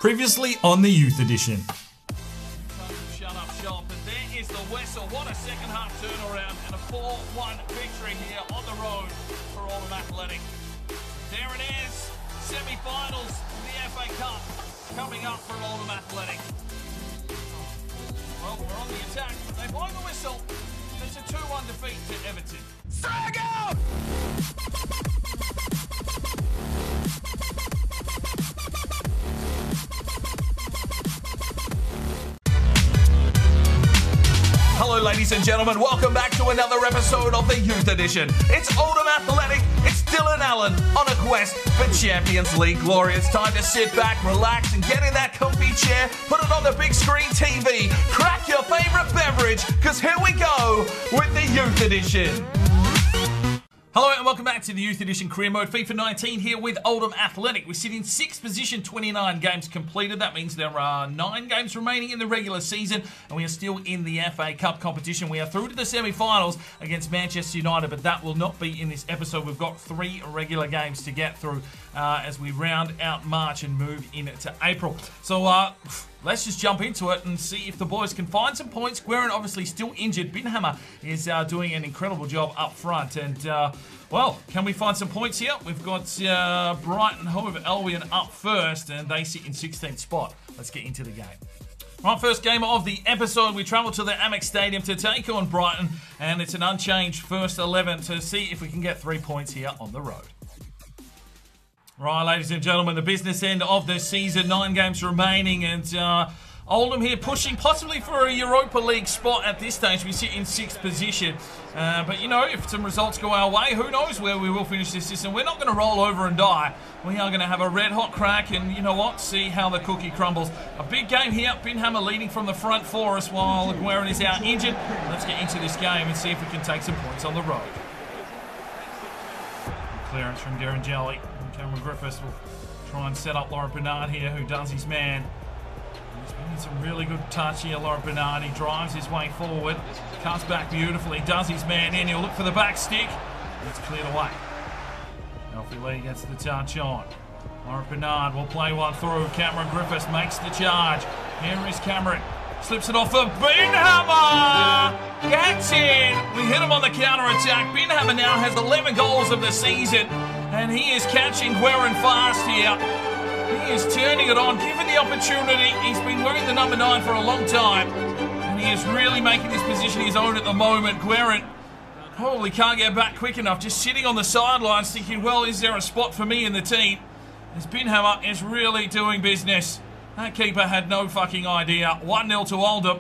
Previously on the Youth Edition. Shut up shop, and there is the whistle. What a second half turnaround and a 4-1 victory here on the road for Oldham Athletic. There it is, semi-finals of the FA Cup coming up for Oldham Athletic. Well, we're on the attack. They blow the whistle. It's a 2-1 defeat to Everton. Strike out! Hello ladies and gentlemen, welcome back to another episode of the Youth Edition. It's Oldham Athletic, it's Dylan Allen on a quest for Champions League glory. It's time to sit back, relax and get in that comfy chair, put it on the big screen TV, crack your favourite beverage, because here we go with the Youth Edition. Hello and welcome back to the Youth Edition Career Mode FIFA 19 here with Oldham Athletic. We sit in 6th position, 29 games completed. That means there are 9 games remaining in the regular season and we are still in the FA Cup competition. We are through to the semi-finals against Manchester United, but that will not be in this episode. We've got 3 regular games to get through as we round out March and move into April. So let's just jump into it and see if the boys can find some points. Guerin obviously still injured. Binhammer is doing an incredible job up front. And, well, can we find some points here? We've got Brighton Hove Albion up first, and they sit in 16th spot. Let's get into the game. Right, first game of the episode, we travel to the Amex Stadium to take on Brighton, and it's an unchanged first 11 to see if we can get 3 points here on the road. Right, ladies and gentlemen, the business end of the season, 9 games remaining, and Oldham here pushing possibly for a Europa League spot at this stage. We sit in 6th position, but you know, if some results go our way, who knows where we will finish this season. We're not going to roll over and die. We are going to have a red hot crack, and you know what, see how the cookie crumbles. A big game here, Binhammer leading from the front for us while Guerin is out injured. Let's get into this game and see if we can take some points on the road. Clearance from Darren Jelly. Cameron Griffiths will try and set up Laurent Bernard here, who does his man. He's been in some really good touch here, Laurent Bernard. He drives his way forward, cuts back beautifully, does his man in. He'll look for the back stick. It's cleared away. Alfie Lee gets the touch on. Laurent Bernard will play one through. Cameron Griffiths makes the charge. Here is Cameron. Slips it off for Binhammer! Gets in! We hit him on the counter-attack. Binhammer now has 11 goals of the season, and he is catching Guerin fast here. He is turning it on, given the opportunity. He's been wearing the number 9 for a long time, and he is really making this position his own at the moment. Guerin probably can't get back quick enough, just sitting on the sidelines thinking, well, is there a spot for me in the team? As Binhammer is really doing business. That keeper had no fucking idea. 1-0 to Oldham.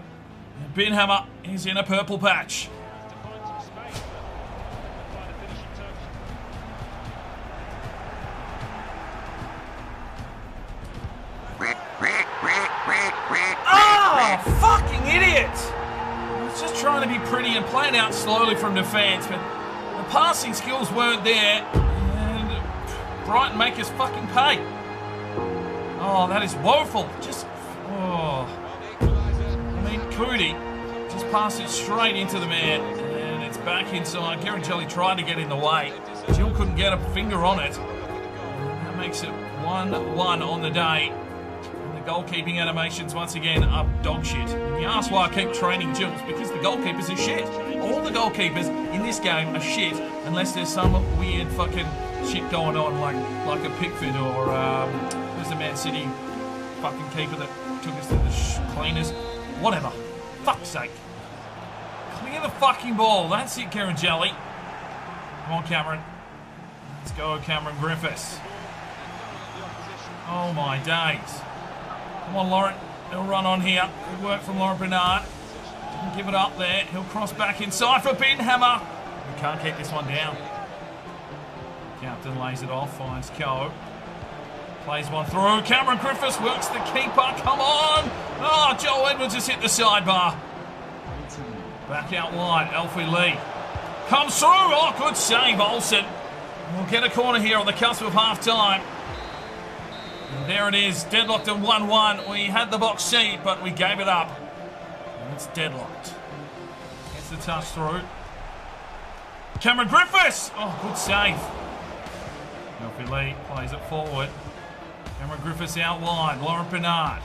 And Binhammer is in a purple patch. Oh, fucking idiot! I was just trying to be pretty and playing out slowly from defence, but the passing skills weren't there. And Brighton make us fucking pay. Oh, that is woeful. Just, oh. I mean, Cootie just passed it straight into the man, and it's back inside. Darren Jelly tried to get in the way. Jill couldn't get a finger on it. And that makes it 1-1 on the day. And the goalkeeping animations, once again, are dog shit. And you ask why I keep training Jills, because the goalkeepers are shit. All the goalkeepers in this game are shit, unless there's some weird fucking shit going on, like a Pickford or, the Man City fucking keeper that took us to the cleaners. Whatever. Fuck's sake. Clear the fucking ball. That's it, Darren Jelly. Come on, Cameron. Let's go, Cameron Griffiths. Oh, my days. Come on, Laurent. He'll run on here. Good work from Laurent Bernard. Didn't give it up there. He'll cross back inside for Binhammer. We can't keep this one down. Captain lays it off. Finds Coe. Plays one through. Cameron Griffiths works the keeper. Come on. Oh, Joel Edwards has hit the sidebar. Back out wide. Alfie Lee comes through. Oh, good save, Olsen. We'll get a corner here on the cusp of half-time. And there it is. Deadlocked at 1-1. We had the box seat, but we gave it up. And it's deadlocked. Gets the touch through. Cameron Griffiths. Oh, good save. Alfie Lee plays it forward. Cameron Griffiths out wide. Laurent Bernard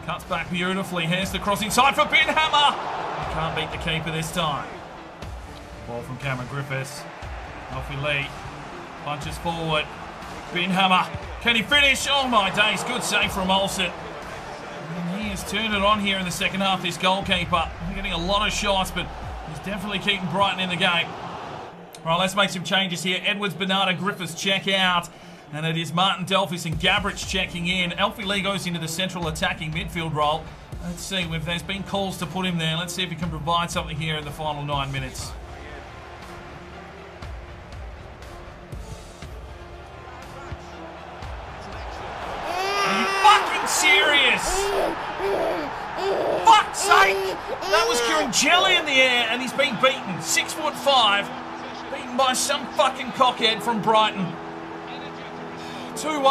cuts back beautifully. Here's the cross inside for Ben Hammer. He can't beat the keeper this time. Ball from Cameron Griffiths. Alfie Lee punches forward. Ben Hammer. Can he finish? Oh my days. Good save from Olsen. And he has turned it on here in the second half, this goalkeeper. He's getting a lot of shots, but he's definitely keeping Brighton in the game. All right, let's make some changes here. Edwards, Bernard and Griffiths check out. And it is Martin Delphis and Gabrich checking in. Alfie Lee goes into the central attacking midfield role. Let's see if there's been calls to put him there. Let's see if he can provide something here in the final 9 minutes. Are you fucking serious? Fuck's sake! That was Kieran Jelly in the air and he's been beaten. 6'5", beaten by some fucking cockhead from Brighton. 2-1.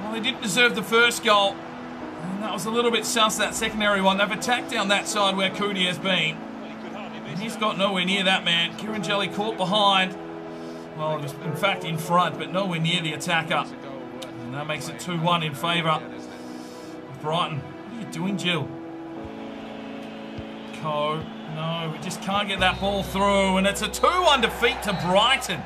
Well, they didn't deserve the first goal. And that was a little bit sus, that secondary one. They've attacked down that side where Cootie has been. And he's got nowhere near that man. Kieran Jelly caught behind. Well, it was in fact in front, but nowhere near the attacker. And that makes it 2-1 in favour of Brighton. What are you doing, Jill? Co. No, we just can't get that ball through. And it's a 2-1 defeat to Brighton.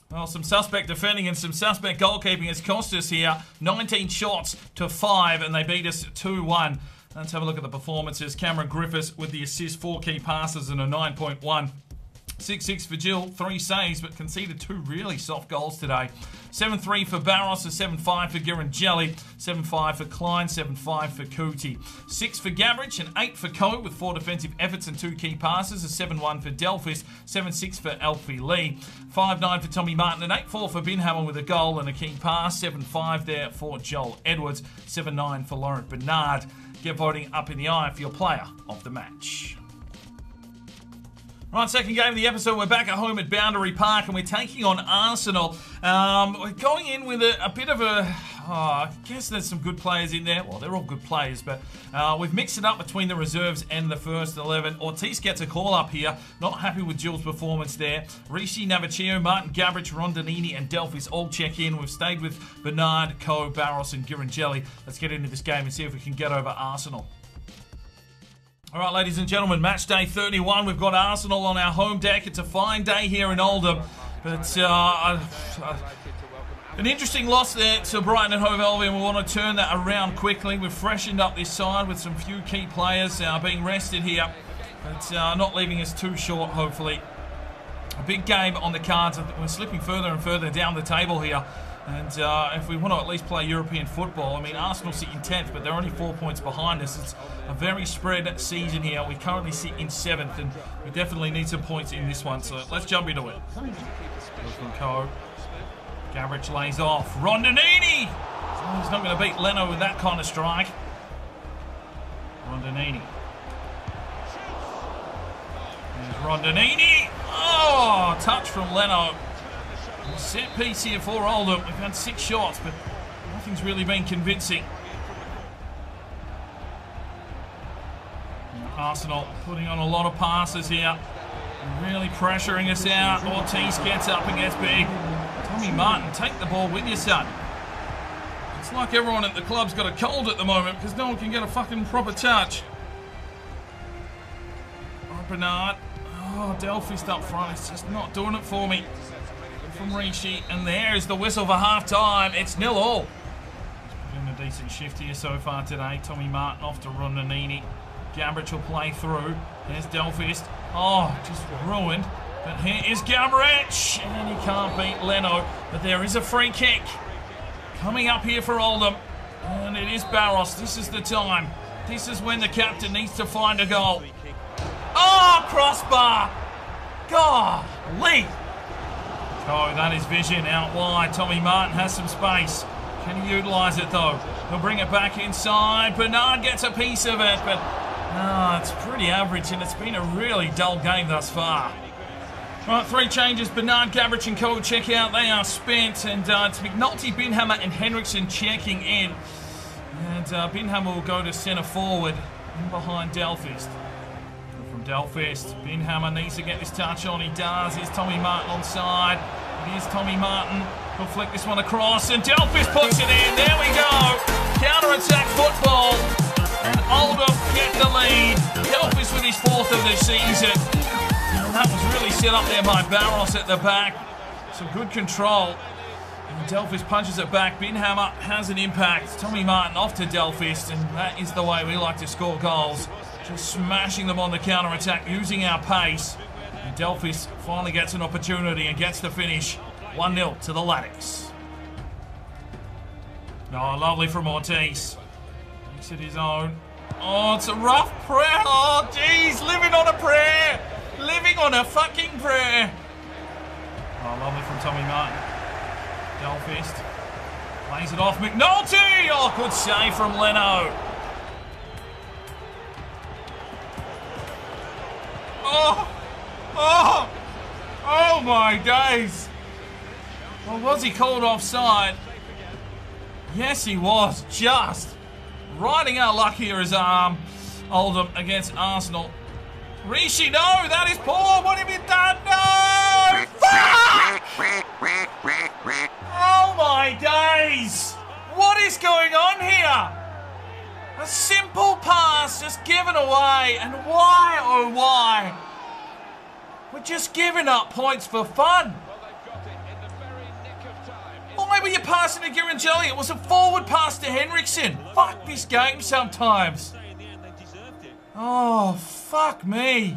Well, some suspect defending and some suspect goalkeeping has cost us here. 19 shots to 5, and they beat us 2-1. Let's have a look at the performances. Cameron Griffiths with the assist, 4 key passes and a 9.1. 6-6 for Jill, 3 saves, but conceded 2 really soft goals today. 7-3 for Barros, a 7-5 for Kieran Jelly, 7-5 for Klein, 7-5 for Cootie. 6 for Gabrich and 8 for Coe with 4 defensive efforts and 2 key passes, a 7-1 for Delphis, 7-6 for Alfie Lee, 5-9 for Tommy Martin and 8-4 for Ben Hammer with a goal and a key pass, 7-5 there for Joel Edwards, 7-9 for Laurent Bernard. Get voting up in the eye for your player of the match. Right, second game of the episode. We're back at home at Boundary Park and we're taking on Arsenal. We're going in with a bit of a... I guess there's some good players in there. Well, they're all good players, but we've mixed it up between the reserves and the first 11. Ortiz gets a call up here. Not happy with Jill's performance there. Rishi, Navaccio, Martin Gabrich, Rondinini and Delphis all check in. We've stayed with Bernard, Coe, Barros and Girangelli. Let's get into this game and see if we can get over Arsenal. All right, ladies and gentlemen, match day 31. We've got Arsenal on our home deck. It's a fine day here in Oldham. But an interesting loss there to Brighton and Hove Albion. We want to turn that around quickly. We've freshened up this side with some few key players being rested here. But not leaving us too short, hopefully. A big game on the cards. We're slipping further and further down the table here. And if we want to at least play European football, I mean, Arsenal sit in 10th, but they're only 4 points behind us. It's a very spread season here. We currently sit in 7th, and we definitely need some points in this one. So let's jump into it. From Coe. Gabrich lays off. Rondinini! Oh, he's not going to beat Leno with that kind of strike. Rondinini. There's Rondinini! Oh, touch from Leno. Set piece here for Oldham. We've had 6 shots, but nothing's really been convincing. Arsenal putting on a lot of passes here. Really pressuring us out. Ortiz gets up and gets big. Tommy Martin, take the ball with you, son. It's like everyone at the club's got a cold at the moment because no one can get a fucking proper touch. Oh, Bernard. Oh, Delphis up front. It's just not doing it for me. From Rishi, and there's the whistle for half-time. It's 0-0. He's put in a decent shift here so far today. Tommy Martin off to Rondinini. Gabrich will play through. There's Delphis. Oh, just ruined. But here is Gabrich, and he can't beat Leno. But there is a free kick coming up here for Oldham, and it is Barros. This is the time. This is when the captain needs to find a goal. Oh, crossbar! Golly! Oh, that is vision out wide. Tommy Martin has some space. Can he utilise it though? He'll bring it back inside. Bernard gets a piece of it, but it's pretty average, and it's been a really dull game thus far. Right, 3 changes. Bernard, Gabrich and Coe check out. They are spent, and it's McNulty, Binhammer and Henriksen checking in. And Binhammer will go to centre forward in behind Delphis. Delphis. Binhammer needs to get this touch on. He does. Here's Tommy Martin on side. Here's Tommy Martin. He'll flick this one across, and Delphis puts it in. There we go. Counter-attack football. And Oldham get the lead. Delphis with his 4th of the season. And that was really set up there by Barros at the back. Some good control. And Delphis punches it back. Binhammer has an impact. Tommy Martin off to Delphis. And that is the way we like to score goals. Just smashing them on the counter-attack, using our pace. And Delphis finally gets an opportunity and gets the finish. 1-0 to the Latics. Oh, lovely from Ortiz. Makes it his own. Oh, it's a rough prayer. Oh, jeez, living on a prayer. Living on a fucking prayer. Oh, lovely from Tommy Martin. Delphis plays it off. McNulty. Oh, good save from Leno. Oh my days. Well, was he called offside? Yes, he was. Just riding our luck here as Oldham against Arsenal. Rishi, no, that is poor. What have you done? No! Fuck! Oh my days! What is going on here? A simple pass just given away, and why, oh why? We're just giving up points for fun. Why were you passing to Girangelli? It was a forward pass to Henriksen. Fuck this game sometimes. Oh, fuck me.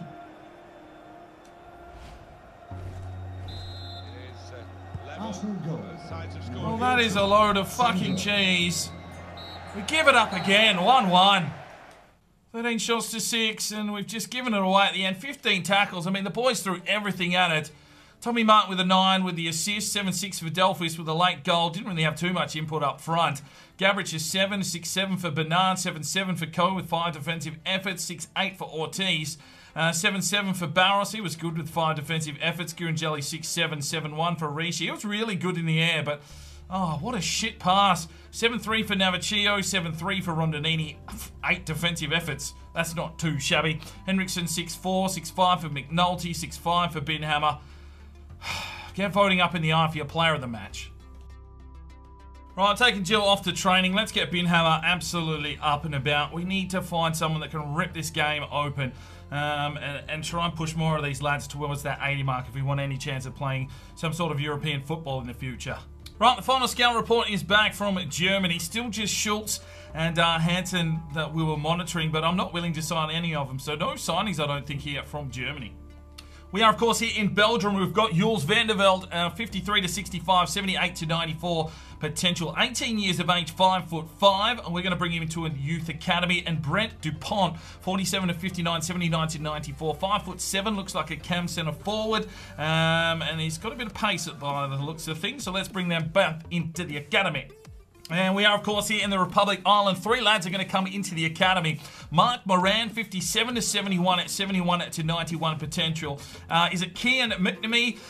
Well, that is a load of fucking cheese. We give it up again, 1-1. 13 shots to 6, and we've just given it away at the end. 15 tackles. I mean, the boys threw everything at it. Tommy Martin with a 9 with the assist. 7-6 for Delphis with a late goal. Didn't really have too much input up front. Gabrich is 7. 6-7 for Bernard. 7-7 for Coe with 5 defensive efforts. 6-8 for Ortiz. 7-7 for Barros. He was good with 5 defensive efforts. Girangelli 6-7. 7-1 for Rishi. He was really good in the air, but oh, what a shit pass. 7-3 for Naviccio. 7-3 for Rondinini. 8 defensive efforts. That's not too shabby. Henriksen 6-4. 6-5 for McNulty. 6-5 for Binhammer. Get voting up in the eye for your player of the match. Right, taking Jill off to training. Let's get Binhammer absolutely up and about. We need to find someone that can rip this game open and try and push more of these lads towards that 80 mark if we want any chance of playing some sort of European football in the future. Right, the final scout report is back from Germany. Still just Schultz and Hansen that we were monitoring, but I'm not willing to sign any of them. So no signings, I don't think, here from Germany. We are, of course, here in Belgium. We've got Jules Vanderveld, 53 to 65, 78 to 94 potential. 18 years of age, 5'5", and we're going to bring him into a youth academy. And Brent Dupont, 47 to 59, 79 to 94, 5'7", looks like a cam centre forward, and he's got a bit of pace by the looks of things. So let's bring them back into the academy. And we are, of course, here in the Republic Island. 3 lads are going to come into the academy. Mark Moran, 57 to 71 at 71 to 91 potential. Is it Kian McNamee,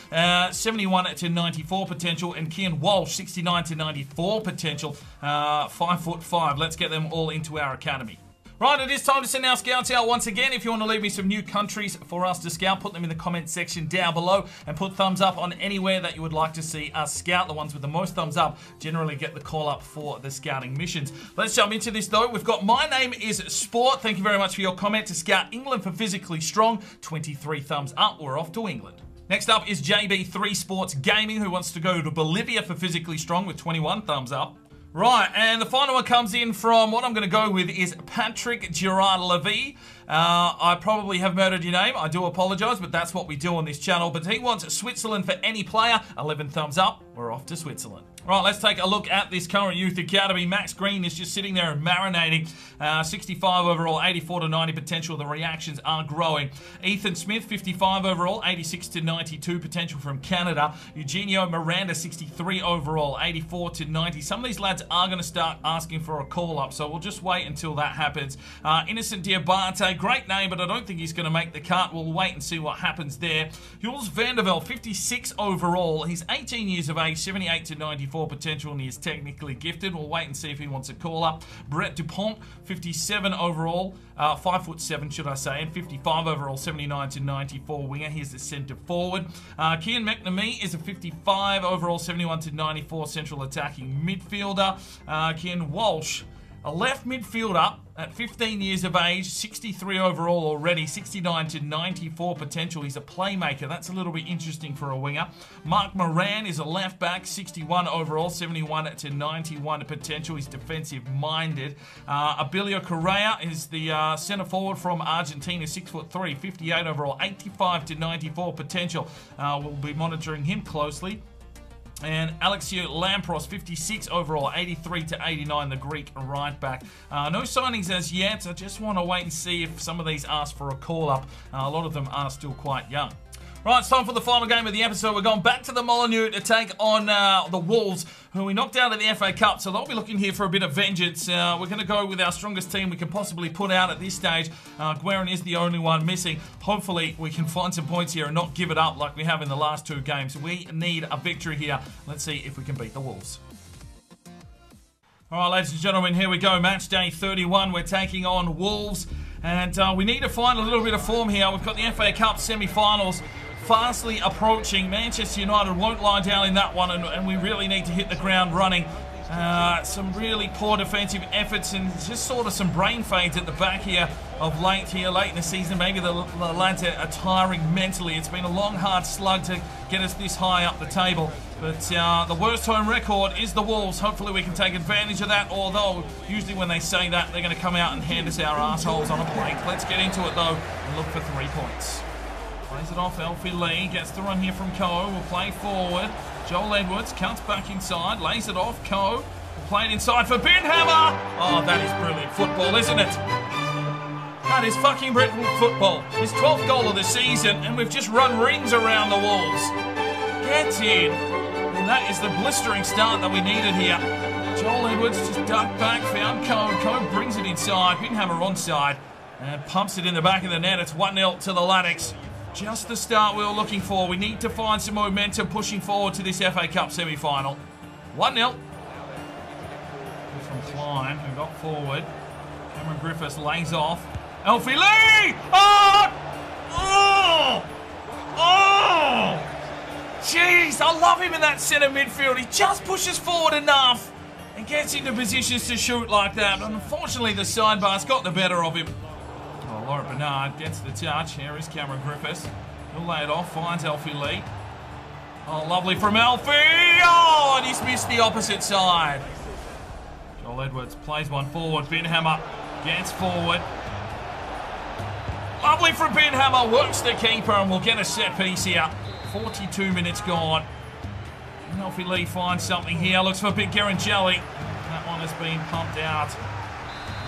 71 to 94 potential. And Kian Walsh, 69 to 94 potential. 5'5". Let's get them all into our academy. Right, it is time to send our scouts out once again. If you want to leave me some new countries for us to scout, put them in the comment section down below and put thumbs up on anywhere that you would like to see us scout. The ones with the most thumbs up generally get the call up for the scouting missions. Let's jump into this though. We've got My Name is Sport. Thank you very much for your comment. To scout England for Physically Strong, 23 thumbs up. We're off to England. Next up is JB3 Sports Gaming, who wants to go to Bolivia for Physically Strong with 21 thumbs up. Right, and the final one comes in from, what I'm going to go with is Patrick Gerard Levy. I probably have murdered your name. I do apologise, but that's what we do on this channel. But he wants Switzerland for any player. 11 thumbs up. We're off to Switzerland. Right, let's take a look at this current youth academy. Max Green is just sitting there and marinating. 65 overall, 84 to 90 potential. The reactions are growing. Ethan Smith, 55 overall, 86 to 92 potential from Canada. Eugenio Miranda, 63 overall, 84 to 90. Some of these lads are going to start asking for a call-up, so we'll just wait until that happens. Innocent Diabate, great name, but I don't think he's going to make the cut. We'll wait and see what happens there. Jules Vandervelde, 56 overall. He's 18 years of age, 78 to 94 potential, and he is technically gifted. We'll wait and see if he wants a call-up. Brett Dupont, 57 overall. 5'7", should I say, and 55 overall, 79 to 94 winger. Here's the centre forward. Kian McNamee is a 55 overall, 71 to 94 central attacking midfielder. Kian Walsh, a left midfielder at 15 years of age, 63 overall already, 69 to 94 potential. He's a playmaker. That's a little bit interesting for a winger. Mark Moran is a left back, 61 overall, 71 to 91 potential. He's defensive minded. Abilio Correa is the centre forward from Argentina, 6'3", 58 overall, 85 to 94 potential. We'll be monitoring him closely. And Alexio Lampros, 56 overall, 83 to 89, the Greek right back. No signings as yet. I just want to wait and see if some of these ask for a call-up. A lot of them are still quite young. Right, it's time for the final game of the episode. We're going back to the Molineux to take on the Wolves, who we knocked out of the FA Cup, so they'll be looking here for a bit of vengeance. We're going to go with our strongest team we can possibly put out at this stage. Guerin is the only one missing. Hopefully, we can find some points here and not give it up like we have in the last two games. We need a victory here. Let's see if we can beat the Wolves. All right, ladies and gentlemen, here we go. Match day 31. We're taking on Wolves, and we need to find a little bit of form here. We've got the FA Cup semi-finals fastly approaching. Manchester United won't lie down in that one, and we really need to hit the ground running. Some really poor defensive efforts and just sort of some brain fades at the back here of late in the season. Maybe the lads are tiring mentally. It's been a long, hard slug to get us this high up the table. But the worst home record is the Wolves. Hopefully we can take advantage of that, although usually when they say that, they're going to come out and hand us our assholes on a plate. Let's get into it, though, and look for 3 points. Plays it off, Alfie Lee, gets the run here from Coe, will play forward. Joel Edwards cuts back inside, lays it off, Coe, will play it inside for Ben Hammer. Oh, that is brilliant football, isn't it? That is fucking brilliant football. His 12th goal of the season, and we've just run rings around the Wolves. Get in. And that is the blistering start that we needed here. Joel Edwards just ducked back, found Coe. Coe brings it inside, Ben Hammer onside, and pumps it in the back of the net. It's 1-0 to the Athletic. Just the start we were looking for. We need to find some momentum pushing forward to this FA Cup semi-final. 1-0. From Klein, who got forward. Cameron Griffiths lays off. Alfie Lee! Oh! Oh! Oh! Jeez, I love him in that centre midfield. He just pushes forward enough and gets into positions to shoot like that. But unfortunately, the sidebar's got the better of him. Laurent Bernard gets the touch. Here is Cameron Griffiths. He'll lay it off, finds Alfie Lee. Oh, lovely from Alfie! Oh, and he's missed the opposite side. Joel Edwards plays one forward. Ben Hammer gets forward. Lovely from Ben Hammer, works the keeper, and we'll get a set piece here. 42 minutes gone. And Alfie Lee finds something here. Looks for Big Gerangelli. That one has been pumped out.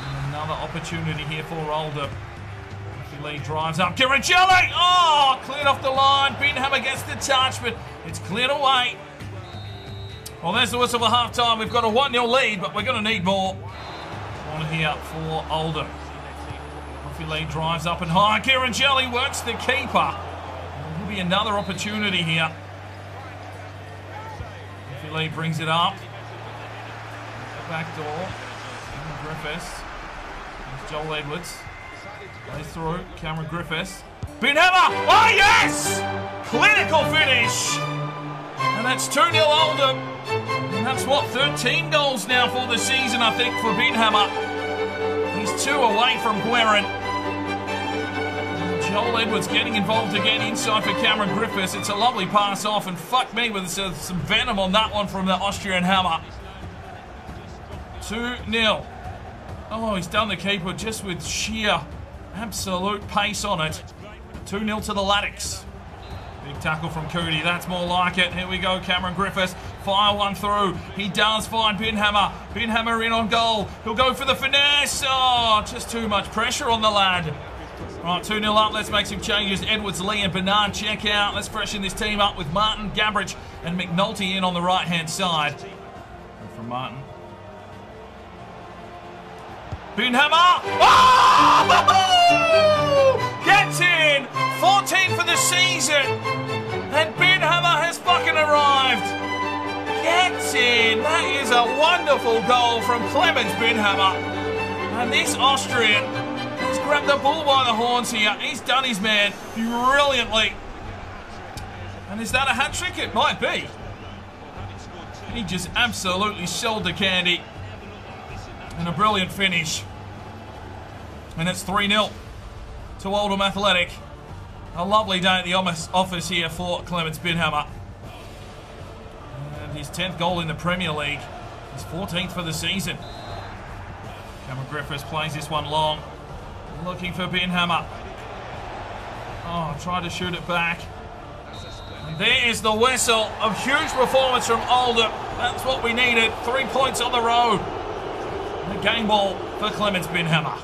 And another opportunity here for Oldham. Lee drives up. Gerangelli! Oh, cleared off the line. Ben Hammer gets the touch, but it's cleared away. Well, there's the whistle for half-time. We've got a 1-0 lead, but we're going to need more. On here for Oldham. Lee drives up and high. Gerangelli works the keeper. There'll be another opportunity here. Lee brings it up. Back door. Griffiths. There's Joel Edwards. Plays through. Cameron Griffiths. Ben Hammer! Oh, yes! Clinical finish! And that's 2-0 Oldham. And that's what, 13 goals now for the season, I think, for Ben Hammer. He's 2 away from Guerin. Joel Edwards getting involved again inside for Cameron Griffiths. It's a lovely pass off, and fuck me with some venom on that one from the Austrian Hammer. 2-0. Oh, he's done the keeper just with sheer absolute pace on it. 2-0 to the Athletic. Big tackle from Cootie. That's more like it. Here we go. Cameron Griffiths. Fire one through. He does find Ben Hammer. Ben Hammer in on goal. He'll go for the finesse. Oh, just too much pressure on the lad. Right, 2-0 up. Let's make some changes. Edwards, Lee and Bernard check out. Let's freshen this team up with Martin, Gabbridge and McNulty in on the right-hand side. And from Martin. Ben Hammer! Oh, Gets in! 14 for the season! And Ben Hammer has fucking arrived! Gets in! That is a wonderful goal from Clemens Ben Hammer. And this Austrian has grabbed the bull by the horns here. He's done his man brilliantly. And is that a hat-trick? It might be. He just absolutely shelled the candy. And a brilliant finish. And it's 3-0 to Oldham Athletic. A lovely day at the office here for Clemens Ben Hammer. And his 10th goal in the Premier League. His 14th for the season. Cameron Griffiths plays this one long. Looking for Ben Hammer. Oh, tried to shoot it back. And there is the whistle. A huge performance from Oldham. That's what we needed. 3 points on the road. The game ball for Clemens Ben Hammer.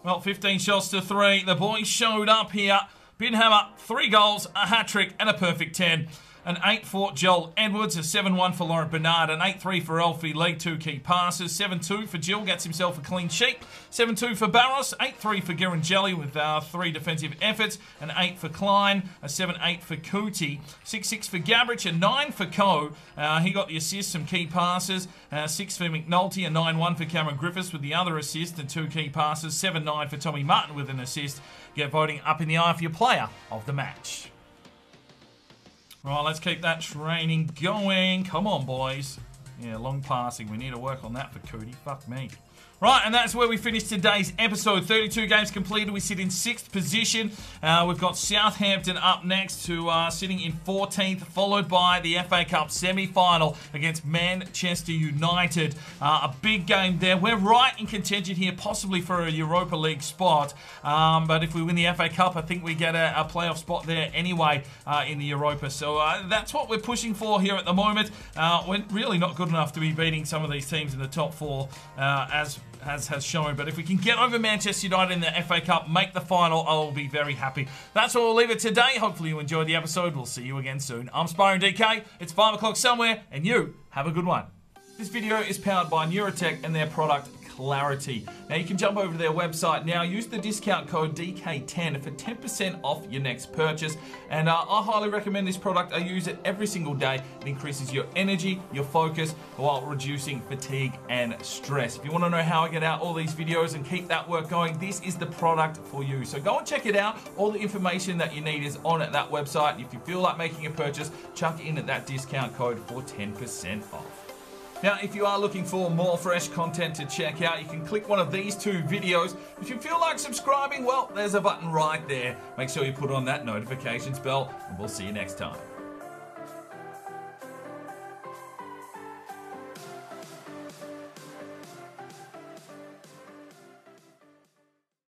Well, 15 shots to 3. The boys showed up here. Ben Hammer, 3 goals, a hat-trick and a perfect 10. An 8 for Joel Edwards, a 7-1 for Laurent Bernard, an 8-3 for Alfie Lee, 2 key passes, 7-2 for Jill, gets himself a clean sheet, 7-2 for Barros, 8-3 for Girangelli with 3 defensive efforts, an 8 for Klein, a 7-8 for Cootie, 6-6 for Gabrich, a 9 for Coe. He got the assist, some key passes, 6 for McNulty, a 9-1 for Cameron Griffiths with the other assist and 2 key passes, 7-9 for Tommy Martin with an assist. Get voting up in the eye for your player of the match. Right, let's keep that training going. Come on, boys. Yeah, long passing. We need to work on that for Cootie. Fuck me. Right, and that's where we finish today's episode. 32 games completed. We sit in 6th position. We've got Southampton up next to sitting in 14th, followed by the FA Cup semi-final against Manchester United. A big game there. We're right in contention here, possibly for a Europa League spot. But if we win the FA Cup, I think we get a playoff spot there anyway in the Europa. So that's what we're pushing for here at the moment. We're really not good enough to be beating some of these teams in the top 4 as has shown. But if we can get over Manchester United in the FA Cup, make the final, I'll be very happy. That's where we'll leave it today. Hopefully you enjoyed the episode. We'll see you again soon. I'm Sparring DK. It's 5 o'clock somewhere, and you have a good one. This video is powered by Neurotech and their product Clarity. Now you can jump over to their website now, use the discount code DK10 for 10% off your next purchase. And I highly recommend this product. I use it every single day. It increases your energy, your focus, while reducing fatigue and stress. If you want to know how I get out all these videos and keep that work going, this is the product for you. So go and check it out. All the information that you need is on at that website. If you feel like making a purchase, chuck in at that discount code for 10% off. Now, if you are looking for more fresh content to check out, you can click one of these 2 videos. If you feel like subscribing, well, there's a button right there. Make sure you put on that notifications bell, and we'll see you next time.